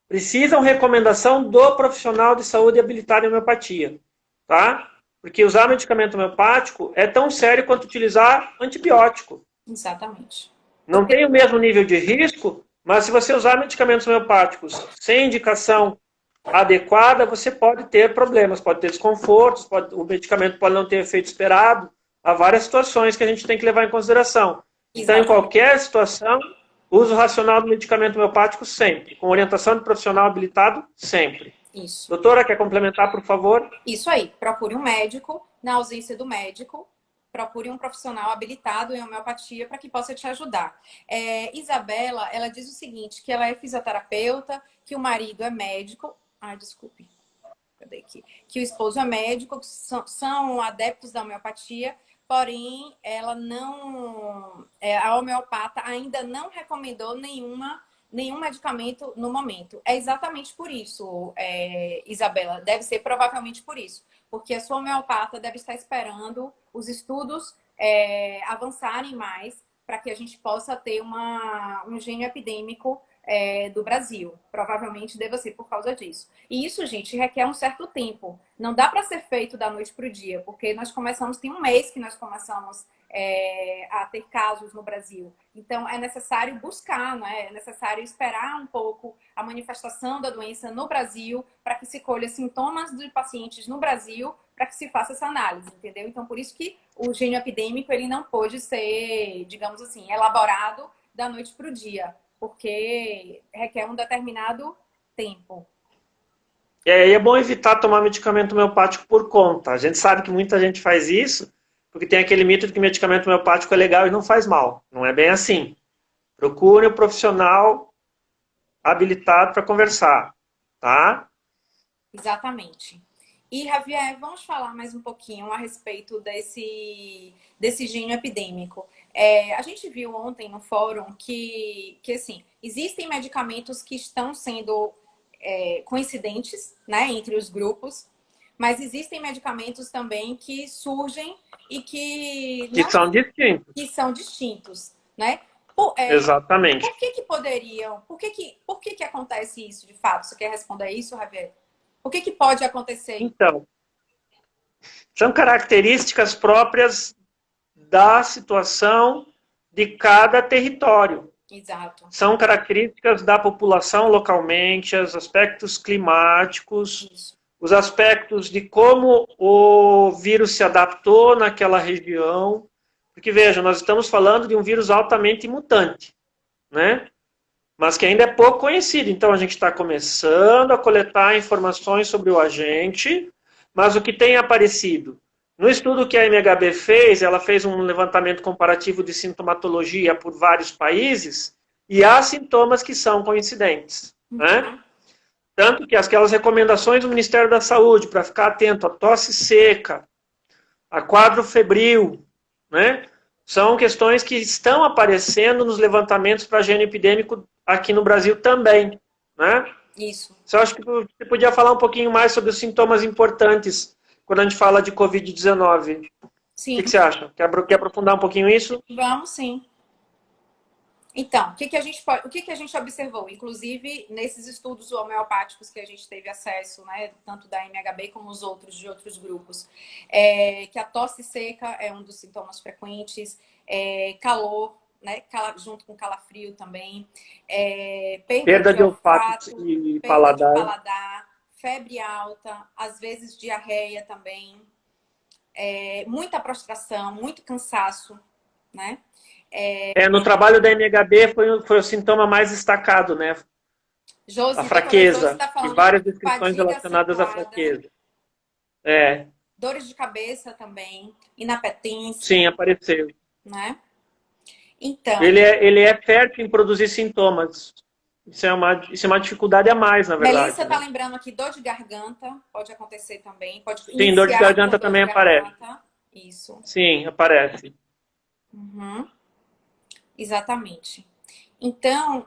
Precisam recomendação do profissional de saúde habilitado em homeopatia. Tá? Porque usar medicamento homeopático é tão sério quanto utilizar antibiótico. Exatamente. Não tem o mesmo nível de risco, mas se você usar medicamentos homeopáticos sem indicação adequada, você pode ter problemas, pode ter desconfortos, o medicamento pode não ter efeito esperado. Há várias situações que a gente tem que levar em consideração. Então, em Exatamente. qualquer situação, uso racional do medicamento homeopático sempre. Com orientação de profissional habilitado, sempre. Isso. Doutora, quer complementar, por favor? Isso aí. Procure um médico. Na ausência do médico, procure um profissional habilitado em homeopatia para que possa te ajudar. Isabela, ela diz o seguinte, que ela é fisioterapeuta, que o marido é médico. Ai, desculpe. Cadê aqui? Que o esposo é médico, que são adeptos da homeopatia, porém, ela não. A homeopata ainda não recomendou nenhum medicamento no momento. É exatamente por isso, Isabela, deve ser provavelmente por isso, porque a sua homeopata deve estar esperando os estudos avançarem mais para que a gente possa ter um gênio epidêmico do Brasil. Provavelmente deva ser por causa disso. E isso, gente, requer um certo tempo. Não dá para ser feito da noite para o dia, porque nós começamos, tem um mês que nós começamos a ter casos no Brasil. Então, é necessário buscar, né? É necessário esperar um pouco a manifestação da doença no Brasil para que se colha sintomas de pacientes no Brasil para que se faça essa análise, entendeu? Então, por isso que o gênio epidêmico ele não pôde ser, digamos assim, elaborado da noite para o dia, porque requer um determinado tempo. E aí é bom evitar tomar medicamento homeopático por conta. A gente sabe que muita gente faz isso, porque tem aquele mito de que medicamento homeopático é legal e não faz mal. Não é bem assim. Procure um profissional habilitado para conversar, tá? Exatamente. E, Javier, vamos falar mais um pouquinho a respeito desse gênio epidêmico. A gente viu ontem no fórum que assim, existem medicamentos que estão sendo coincidentes, né, entre os grupos, mas existem medicamentos também que surgem e que Que não são distintos. que são distintos, né? Exatamente. Por que que poderiam? Por que que acontece isso de fato? Você quer responder isso, Javier? O que que pode acontecer? Então, são características próprias da situação de cada território. Exato. São características da população localmente, os aspectos climáticos, Isso. os aspectos de como o vírus se adaptou naquela região. Porque, veja, nós estamos falando de um vírus altamente mutante, né? Mas que ainda é pouco conhecido. Então, a gente está começando a coletar informações sobre o agente, mas o que tem aparecido? No estudo que a MHB fez, ela fez um levantamento comparativo de sintomatologia por vários países, e há sintomas que são coincidentes, né? Uhum. Tanto que aquelas recomendações do Ministério da Saúde para ficar atento à tosse seca, a quadro febril, né? São questões que estão aparecendo nos levantamentos para gênio epidêmico aqui no Brasil também, né? Isso. Você acha que você podia falar um pouquinho mais sobre os sintomas importantes quando a gente fala de Covid-19? O que Sim, você acha? Quer aprofundar um pouquinho isso? vamos sim. Então, o que que a gente observou? Inclusive, nesses estudos homeopáticos que a gente teve acesso, né, tanto da MHB como os outros de outros grupos, que a tosse seca é um dos sintomas frequentes, calor, né, junto com calafrio também, perda Perda de de olfato olfato, e perda de paladar. paladar, febre alta, às vezes diarreia também, muita prostração, muito cansaço, né? No trabalho da MHB foi o sintoma mais destacado, né? A Josi, doutora Josi fraqueza. está E falando várias descrições fadiga relacionadas à acentuada, fraqueza. É, dores de cabeça também, inapetência, sim, apareceu. né? Então, Ele é fértil em produzir sintomas. Isso é uma dificuldade a mais, na Melissa verdade, está né? lembrando aqui dor de garganta, pode acontecer também, pode Sim, dor de iniciar com garganta dor também de aparece. garganta. Isso. Sim, aparece. Uhum, exatamente. Então,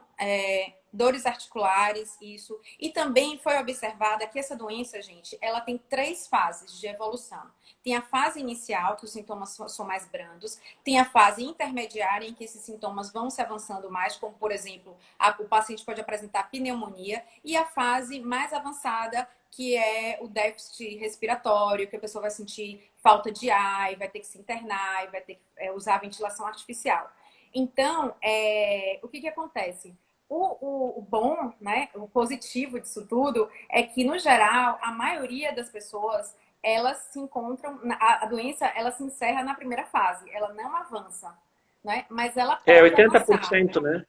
dores articulares, isso. E também foi observada que essa doença, gente, ela tem três fases de evolução. Tem a fase inicial, que os sintomas são mais brandos. Tem a fase intermediária, em que esses sintomas vão se avançando mais, como, por exemplo, o paciente pode apresentar pneumonia. E a fase mais avançada, que é o déficit respiratório, que a pessoa vai sentir falta de ar, e vai ter que se internar, e vai ter que usar a ventilação artificial. Então, o que acontece? O bom, né, o positivo disso tudo é que, no geral, a maioria das pessoas, elas se encontram, a doença, ela se encerra na primeira fase, ela não avança, né? Mas ela É pode avançar. 80%, né?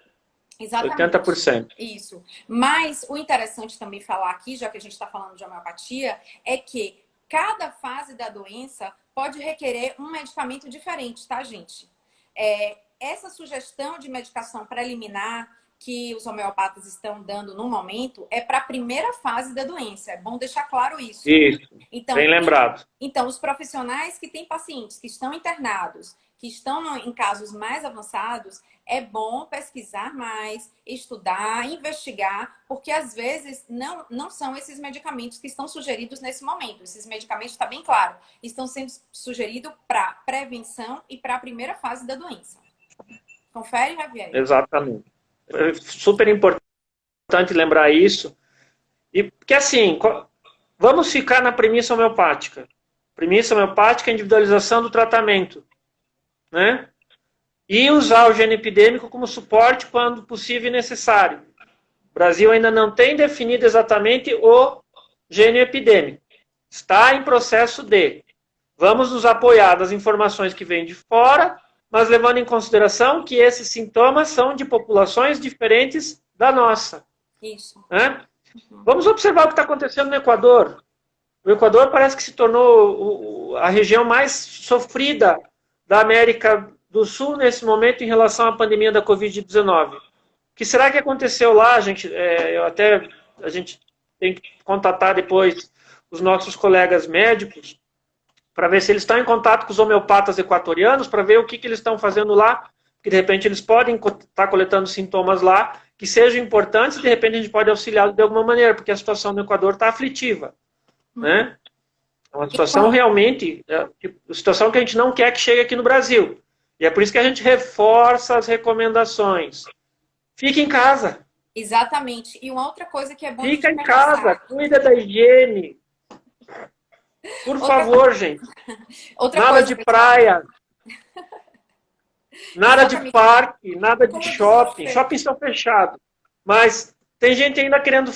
Exatamente. 80%. Isso. Mas o interessante também falar aqui, já que a gente está falando de homeopatia, é que cada fase da doença pode requerer um medicamento diferente, tá, gente? Essa sugestão de medicação preliminar que os homeopatas estão dando no momento é para a primeira fase da doença. É bom deixar claro isso. Isso, Então, bem lembrado. então, os profissionais que têm pacientes que estão internados, que estão em casos mais avançados, é bom pesquisar mais, estudar, investigar, porque às vezes não são esses medicamentos que estão sugeridos nesse momento. Esses medicamentos, está bem claro, estão sendo sugeridos para prevenção e para a primeira fase da doença. Confere, Javier? Exatamente. É super importante lembrar isso. E porque assim, vamos ficar na premissa homeopática. Premissa homeopática é a individualização do tratamento, né? E usar o gene epidêmico como suporte quando possível e necessário. O Brasil ainda não tem definido exatamente o gene epidêmico. Está em processo de. Vamos nos apoiar das informações que vêm de fora, mas levando em consideração que esses sintomas são de populações diferentes da nossa. Isso. Né? Vamos observar o que está acontecendo no Equador. O Equador parece que se tornou a região mais sofrida da América do Sul nesse momento em relação à pandemia da Covid-19. O que será que aconteceu lá, gente? A gente tem que contatar depois os nossos colegas médicos para ver se eles estão em contato com os homeopatas equatorianos, para ver o que eles estão fazendo lá, porque de repente eles podem estar coletando sintomas lá que sejam importantes e de repente a gente pode auxiliá-los de alguma maneira, porque a situação no Equador está aflitiva. Né? É uma situação realmente, uma situação que a gente não quer que chegue aqui no Brasil. E é por isso que a gente reforça as recomendações. Fique em casa. Exatamente. E uma outra coisa que é bom Fica em casa, cuida da higiene. Por favor, gente. Nada de praia. Nada de parque, nada de shopping. Shoppings estão fechados. Mas tem gente ainda querendo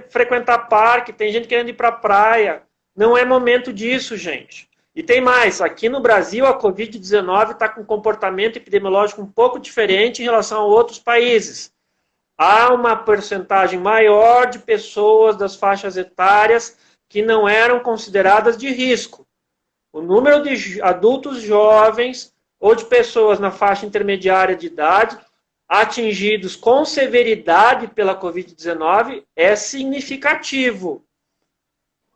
frequentar parque, tem gente querendo ir para a praia. Não é momento disso, gente. E tem mais, aqui no Brasil a Covid-19 está com um comportamento epidemiológico um pouco diferente em relação a outros países. Há uma porcentagem maior de pessoas das faixas etárias que não eram consideradas de risco. O número de adultos jovens ou de pessoas na faixa intermediária de idade atingidos com severidade pela Covid-19 é significativo.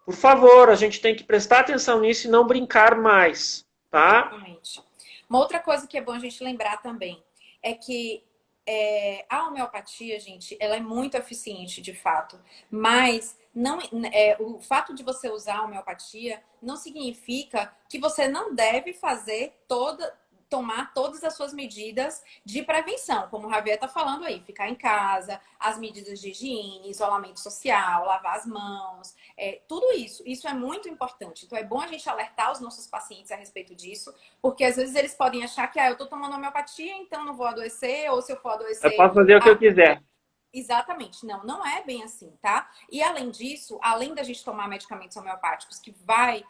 Por favor, a gente tem que prestar atenção nisso e não brincar mais, tá? Exatamente. Uma outra coisa que é bom a gente lembrar também é que a homeopatia, gente, ela é muito eficiente, de fato, mas o fato de você usar a homeopatia não significa que você não deve tomar todas as suas medidas de prevenção, como o Javier está falando aí, ficar em casa, as medidas de higiene, isolamento social, lavar as mãos, tudo isso. Isso é muito importante. Então é bom a gente alertar os nossos pacientes a respeito disso, porque às vezes eles podem achar que eu estou tomando homeopatia, então não vou adoecer, ou se eu for adoecer... Eu posso fazer o que eu quiser. Exatamente. Não é bem assim, tá? E além disso, além da gente tomar medicamentos homeopáticos que vai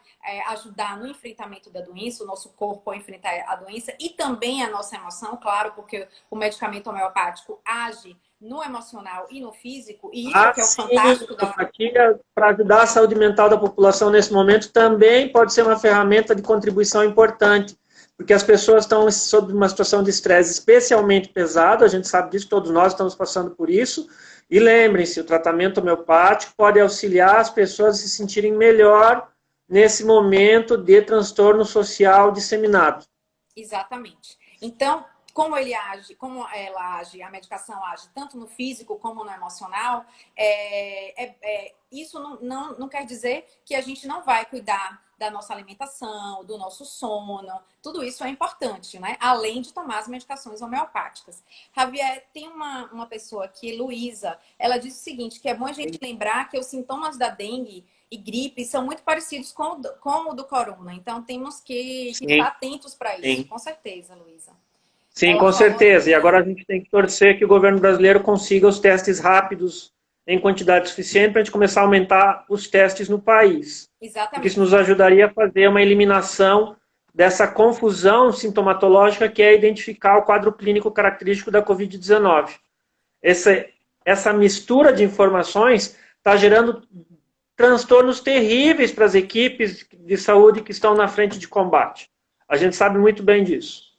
ajudar no enfrentamento da doença, o nosso corpo a enfrentar a doença e também a nossa emoção, claro, porque o medicamento homeopático age no emocional e no físico, e isso que é o fantástico da homeopatia para ajudar a saúde mental da população nesse momento também pode ser uma ferramenta de contribuição importante. Porque as pessoas estão sob uma situação de estresse especialmente pesado, a gente sabe disso, todos nós estamos passando por isso. E lembrem-se, o tratamento homeopático pode auxiliar as pessoas a se sentirem melhor nesse momento de transtorno social disseminado. Exatamente. Então, como ela age, a medicação age tanto no físico como no emocional, isso não quer dizer que a gente não vai cuidar da nossa alimentação, do nosso sono, tudo isso é importante, né? Além de tomar as medicações homeopáticas. Javier, tem uma pessoa aqui, Luísa, ela disse o seguinte, que é bom a gente lembrar que os sintomas da dengue e gripe são muito parecidos com o do corona, então temos que estar atentos para isso, com certeza, Luísa. Sim, com certeza, e agora a gente tem que torcer que o governo brasileiro consiga os testes rápidos em quantidade suficiente para a gente começar a aumentar os testes no país. Exatamente. Porque isso nos ajudaria a fazer uma eliminação dessa confusão sintomatológica que é identificar o quadro clínico característico da Covid-19. Essa mistura de informações está gerando transtornos terríveis para as equipes de saúde que estão na frente de combate. A gente sabe muito bem disso.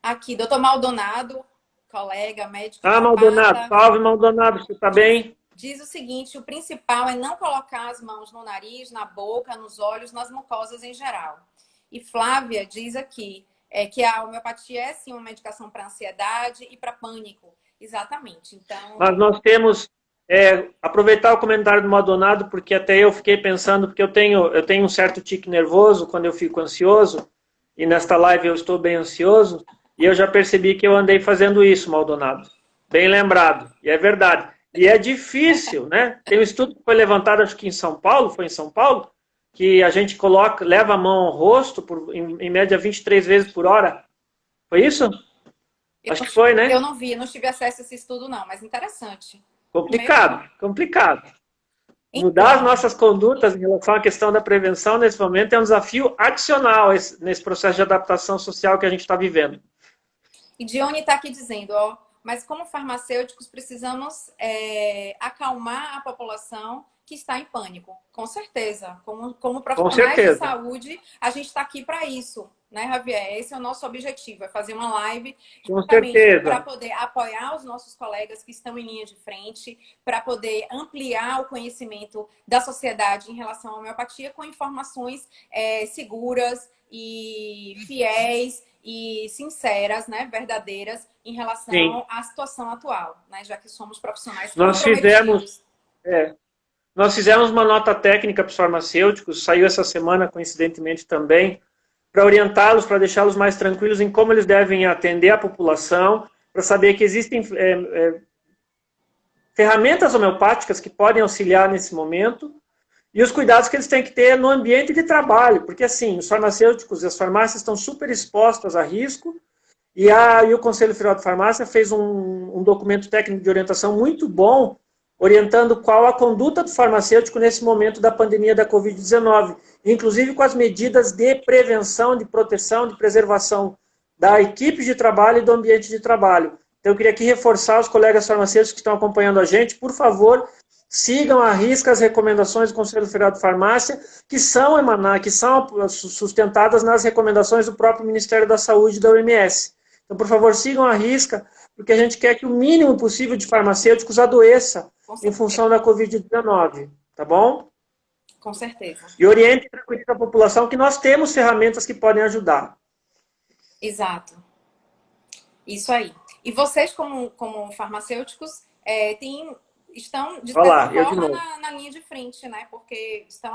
Aqui, doutor Maldonado, colega, médico. Maldonado, salve Maldonado, você está bem? Diz o seguinte, o principal é não colocar as mãos no nariz, na boca, nos olhos, nas mucosas em geral. E Flávia diz aqui que a homeopatia é sim uma medicação para ansiedade e para pânico. Exatamente. Então, mas nós temos, aproveitar o comentário do Maldonado, porque até eu fiquei pensando, porque eu tenho um certo tique nervoso quando eu fico ansioso, e nesta live eu estou bem ansioso, e eu já percebi que eu andei fazendo isso, Maldonado. Bem lembrado, e é verdade. E é difícil, né? Tem um estudo que foi levantado, acho que em São Paulo, foi em São Paulo, que a gente leva a mão ao rosto em média 23 vezes por hora. Foi isso? Acho que foi, né? Eu não vi, não tive acesso a esse estudo não, mas interessante. Complicado. Então, Mudar as nossas condutas em relação à questão da prevenção nesse momento é um desafio adicional nesse processo de adaptação social que a gente está vivendo. E Dione está aqui dizendo, ó, mas como farmacêuticos precisamos acalmar a população que está em pânico. Com certeza. Como profissionais de saúde, a gente está aqui para isso, né, Javier? Esse é o nosso objetivo, é fazer uma live justamente para poder apoiar os nossos colegas que estão em linha de frente, para poder ampliar o conhecimento da sociedade em relação à homeopatia com informações seguras e fiéis e sinceras, né, verdadeiras, em relação à situação atual, né, já que somos profissionais comprometidos. Nós fizemos uma nota técnica para os farmacêuticos, saiu essa semana, coincidentemente também, para orientá-los, para deixá-los mais tranquilos em como eles devem atender a população, para saber que existem ferramentas homeopáticas que podem auxiliar nesse momento, e os cuidados que eles têm que ter no ambiente de trabalho, porque assim, os farmacêuticos e as farmácias estão super expostas a risco, e o Conselho Federal de Farmácia fez um documento técnico de orientação muito bom, orientando qual a conduta do farmacêutico nesse momento da pandemia da Covid-19, inclusive com as medidas de prevenção, de proteção, de preservação da equipe de trabalho e do ambiente de trabalho. Então, eu queria aqui reforçar os colegas farmacêuticos que estão acompanhando a gente, por favor, sigam à risca as recomendações do Conselho Federal de Farmácia, que são sustentadas nas recomendações do próprio Ministério da Saúde e da OMS. Então, por favor, sigam à risca, porque a gente quer que o mínimo possível de farmacêuticos adoeça em função da Covid-19, tá bom? Com certeza. E oriente e tranquilize a população que nós temos ferramentas que podem ajudar. Exato. Isso aí. E vocês, como farmacêuticos, estão, de certa forma, na linha de frente, né? Porque estão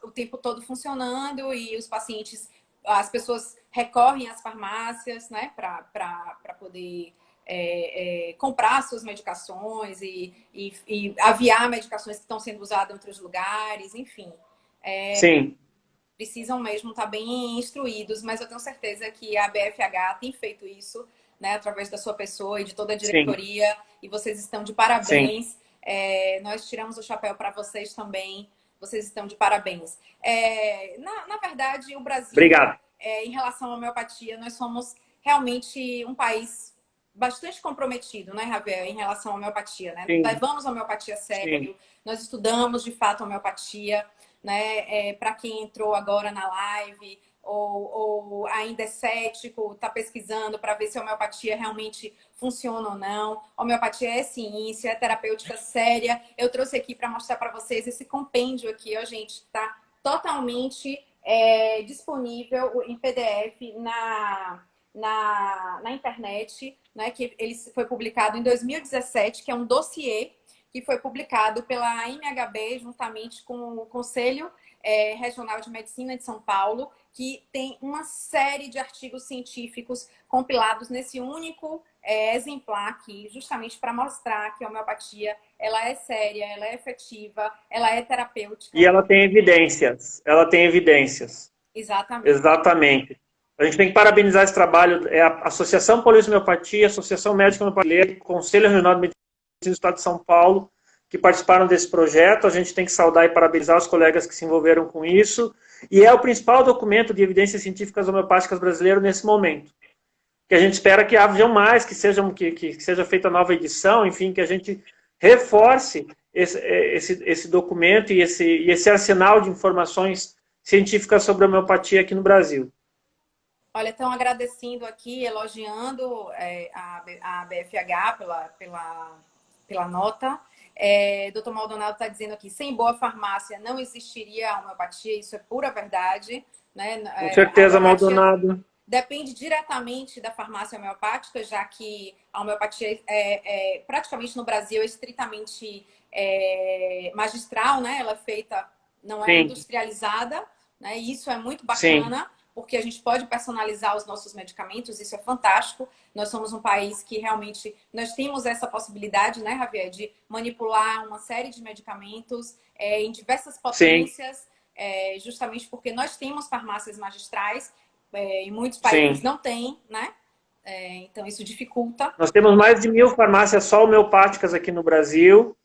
o tempo todo funcionando e os pacientes, as pessoas recorrem às farmácias, né? Para poder comprar suas medicações e aviar medicações que estão sendo usadas em outros lugares, enfim. Sim. Precisam mesmo estar bem instruídos, mas eu tenho certeza que a BFH tem feito isso, né, através da sua pessoa e de toda a diretoria. Sim. E vocês estão de parabéns. Nós tiramos o chapéu para vocês também. Vocês estão de parabéns. Na verdade, o Brasil, obrigado. Em relação à homeopatia, nós somos realmente um país bastante comprometido, né, Javier, em relação à homeopatia, né? Sim. Levamos a homeopatia a sério, sim. Nós estudamos, de fato, a homeopatia, né? Para quem entrou agora na live ou ainda é cético, está pesquisando para ver se a homeopatia realmente funciona ou não. A homeopatia é ciência, é terapêutica séria. Eu trouxe aqui para mostrar para vocês esse compêndio aqui, ó, gente, está totalmente disponível em PDF na internet, né, que ele foi publicado em 2017, que é um dossiê que foi publicado pela MHB juntamente com o Conselho Regional de Medicina de São Paulo, que tem uma série de artigos científicos compilados nesse único exemplar aqui, justamente para mostrar que a homeopatia ela é séria, ela é efetiva, ela é terapêutica. E ela tem evidências. Exatamente. A gente tem que parabenizar esse trabalho. É a Associação Paulista de Homeopatia, a Associação Médica Homeopatia, o Conselho Regional de Medicina do Estado de São Paulo, que participaram desse projeto. A gente tem que saudar e parabenizar os colegas que se envolveram com isso. e é o principal documento de evidências científicas homeopáticas brasileiro nesse momento. Que a gente espera que haja mais, que seja feita nova edição, enfim, que a gente reforce esse documento e esse arsenal de informações científicas sobre a homeopatia aqui no Brasil. Olha, estão agradecendo aqui, elogiando a BFH pela nota. Dr. Maldonado está dizendo aqui, sem boa farmácia não existiria a homeopatia, isso é pura verdade. Né? Com certeza, Maldonado. Depende diretamente da farmácia homeopática, já que a homeopatia praticamente no Brasil é estritamente magistral, né? Ela é feita, não é industrializada, né? E isso é muito bacana. Sim. Porque a gente pode personalizar os nossos medicamentos, isso é fantástico. Nós somos um país que realmente nós temos essa possibilidade, né, Javier, de manipular uma série de medicamentos em diversas potências, justamente porque nós temos farmácias magistrais, em muitos países não tem, né? Então isso dificulta. Nós temos mais de 1000 farmácias só homeopáticas aqui no Brasil.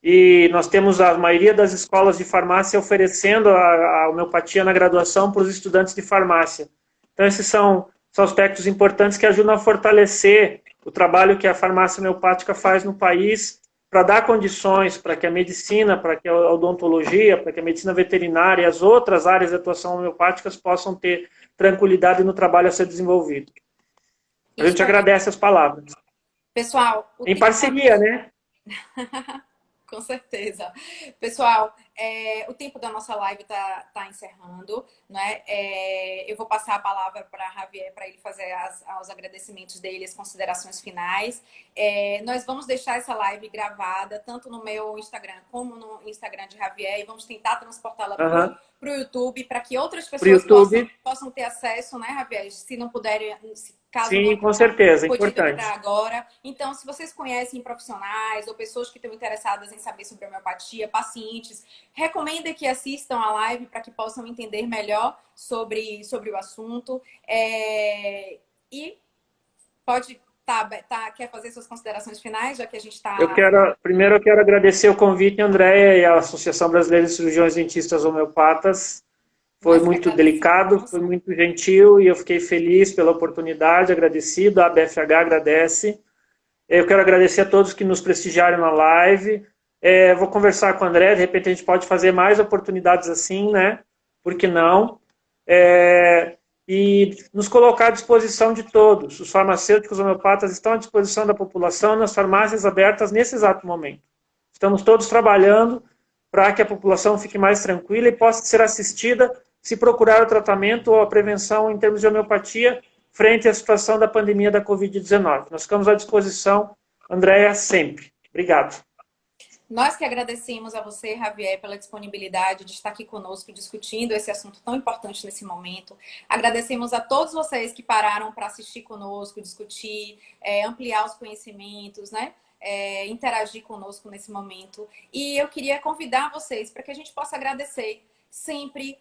E nós temos a maioria das escolas de farmácia oferecendo a homeopatia na graduação para os estudantes de farmácia. Então, esses são aspectos importantes que ajudam a fortalecer o trabalho que a farmácia homeopática faz no país para dar condições para que a medicina, para que a odontologia, para que a medicina veterinária e as outras áreas de atuação homeopáticas possam ter tranquilidade no trabalho a ser desenvolvido. A gente agradece as palavras. Pessoal, em parceria, né? Com certeza. Pessoal, o tempo da nossa live tá encerrando, né? Eu vou passar a palavra para Javier para ele fazer os agradecimentos dele, as considerações finais. Nós vamos deixar essa live gravada, tanto no meu Instagram como no Instagram de Javier, e vamos tentar transportá-la para o YouTube, para que outras pessoas possam ter acesso, né, Javier? Se não puderem... Caso sim, com certeza, importante. Agora. Então, se vocês conhecem profissionais ou pessoas que estão interessadas em saber sobre homeopatia, pacientes, recomendem que assistam a live para que possam entender melhor sobre o assunto. E pode... quer fazer suas considerações finais, já que a gente está... Primeiro eu quero agradecer o convite, Andréia, e a Associação Brasileira de Cirurgiões Dentistas Homeopatas. Foi muito delicado, foi muito gentil e eu fiquei feliz pela oportunidade, agradecido. A BFH agradece. Eu quero agradecer a todos que nos prestigiaram na live. Vou conversar com o André, de repente a gente pode fazer mais oportunidades assim, né? Por que não? E nos colocar à disposição de todos. Os farmacêuticos homeopatas estão à disposição da população nas farmácias abertas nesse exato momento. Estamos todos trabalhando para que a população fique mais tranquila e possa ser assistida se procurar o tratamento ou a prevenção em termos de homeopatia frente à situação da pandemia da Covid-19. Nós ficamos à disposição, Andréia, sempre. Obrigado. Nós que agradecemos a você, Javier, pela disponibilidade de estar aqui conosco discutindo esse assunto tão importante nesse momento. Agradecemos a todos vocês que pararam para assistir conosco, discutir, ampliar os conhecimentos, né? Interagir conosco nesse momento. E eu queria convidar vocês para que a gente possa agradecer sempre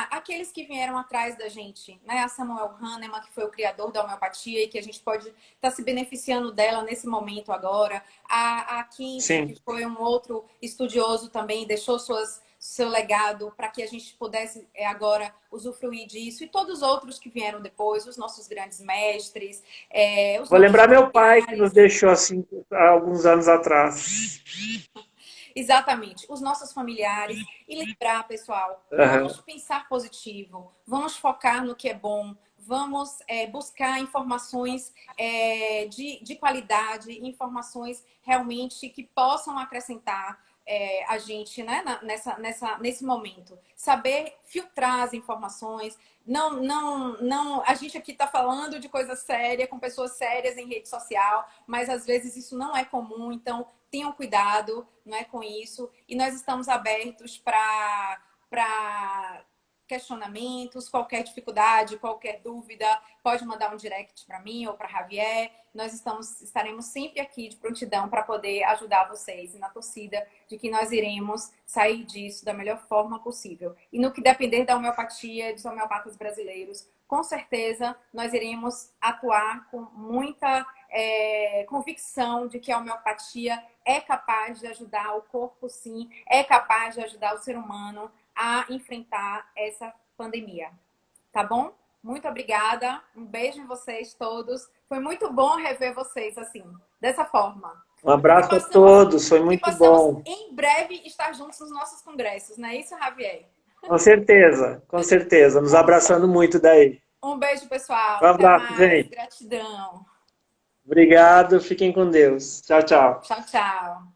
aqueles que vieram atrás da gente, né? A Samuel Hahnemann, que foi o criador da homeopatia e que a gente pode estar se beneficiando dela nesse momento agora. A Kinsey, que foi um outro estudioso também, deixou seu legado para que a gente pudesse agora usufruir disso. E todos os outros que vieram depois, os nossos grandes mestres. Vou lembrar meu pai, que nos deixou assim há alguns anos atrás. Exatamente, os nossos familiares. E lembrar, pessoal, vamos pensar positivo, vamos focar no que é bom, vamos buscar informações de qualidade, informações realmente que possam acrescentar a gente, né, nesse momento. Saber filtrar as informações. Não, a gente aqui está falando de coisa séria, com pessoas sérias em rede social, mas às vezes isso não é comum, então tenham cuidado, não é, com isso. E nós estamos abertos para questionamentos, qualquer dificuldade, qualquer dúvida, pode mandar um direct para mim ou para Javier. Nós estaremos sempre aqui de prontidão para poder ajudar vocês e na torcida de que nós iremos sair disso da melhor forma possível. E no que depender da homeopatia, dos homeopatas brasileiros, com certeza nós iremos atuar com muita convicção de que a homeopatia é capaz de ajudar o corpo, sim, é capaz de ajudar o ser humano a enfrentar essa pandemia. Tá bom? Muito obrigada. Um beijo em vocês todos. Foi muito bom rever vocês assim, dessa forma. Um abraço a todos, foi Que muito possamos bom. em breve estar juntos nos nossos congressos, não é isso, Javier? Com certeza, com certeza. Nos abraçando muito daí. Um beijo, pessoal. Um Até abraço, mais. gente. Gratidão. Obrigado, fiquem com Deus. Tchau, tchau. Tchau, tchau.